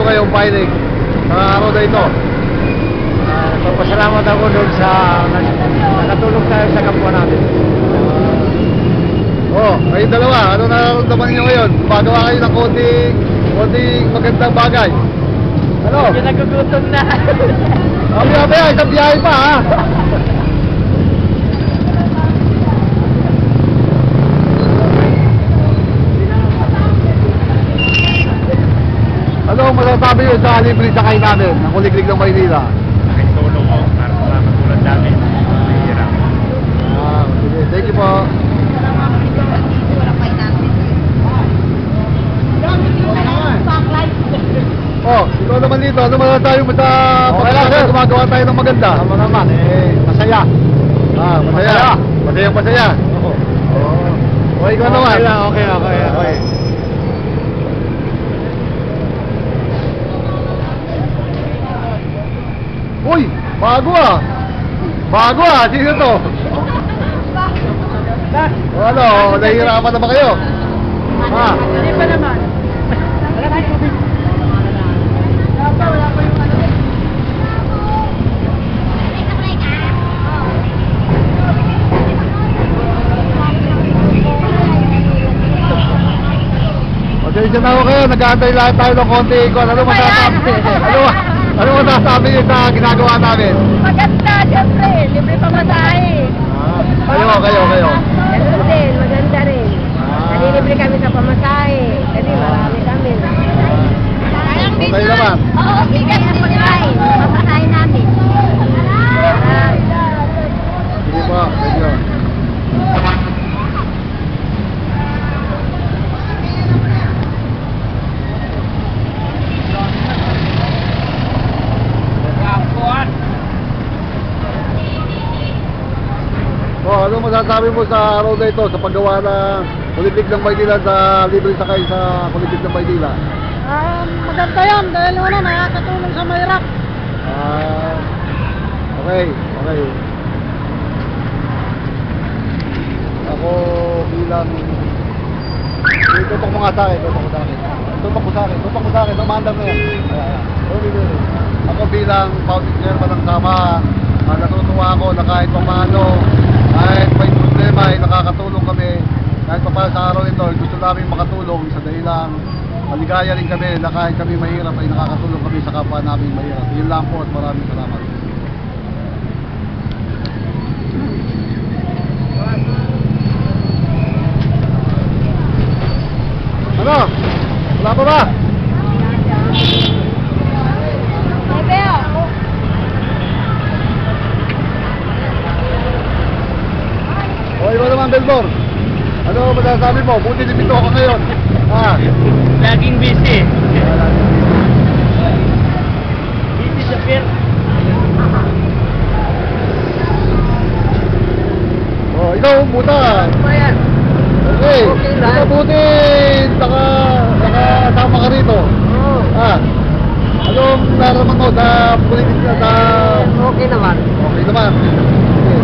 kayong filing sa araw na ito? Nagpapasalamat ako doon sa nakatulong tayo sa kapwa natin. Kayong dalawa, ano nararamdaman niyo ngayon? Gumagawa kayo ng konting magandang bagay. Ano? Nagugutom na. Mamaya, isang biyahe pa ha. Ano ang masasabi yun sa libre sakay namin ng Kuliglig ng Maynila? Tulong mo para sa mga tulad namin. Mahirap. Sige, thank you po. Ikaw naman dito, ano masasabi mo sa gumagawa tayo ng maganda? Tama naman, masaya. Masaya. Masaya. Okay, ikaw naman. Okay. Uy, bago ah, sino to? Ano, nahihirapan na ba kayo? Hindi pa naman. Wala pa yung tubig. Wala pa yung ano. Pasensya na ako kayo, nag-aantay lahat tayo ng konti. Ano masasabi niyo sa ginagawa namin? Maganda, siyempre. Libre pamasahe. Kayo. Ganun din, maganda rin. Nalilibre kami sa pamasahe. Kasi marami kami. Okay naman. Oo, bigat ng pagkain. Pamasahe namin. Sige po, thank you. Ano masasabi mo sa araw na ito sa paggawa ng Kuliglig ng Maynila sa libre sakay sa Kuliglig ng Maynila? Maganda yan dahil nakakatulong sa mahirap. Okay. Ako bilang tutok mo nga sa akin. Tutok mo sa akin, umandar na yan. Ako bilang founding chairman ng Sama, natutuwa ako na kahit paano, kahit may problema ay nakakatulong kami. Kahit pa sa araw ito, gusto namin makatulong sa dahilang maligaya rin kami na kahit kami mahirap ay nakakatulong kami sa kapwa namin mahirap. Yun lang po at maraming salamat. Ano? Wala pa ba? O, iba naman, Belbor. Ano masasabi mo? Buti limito ako ngayon. Laging busy. Busy sa pier. Ikaw, buta. Okay. Buti, nakasama ka rito. Anong nararamdaman mo sa politika sa... Okay naman. Okay naman. Okay.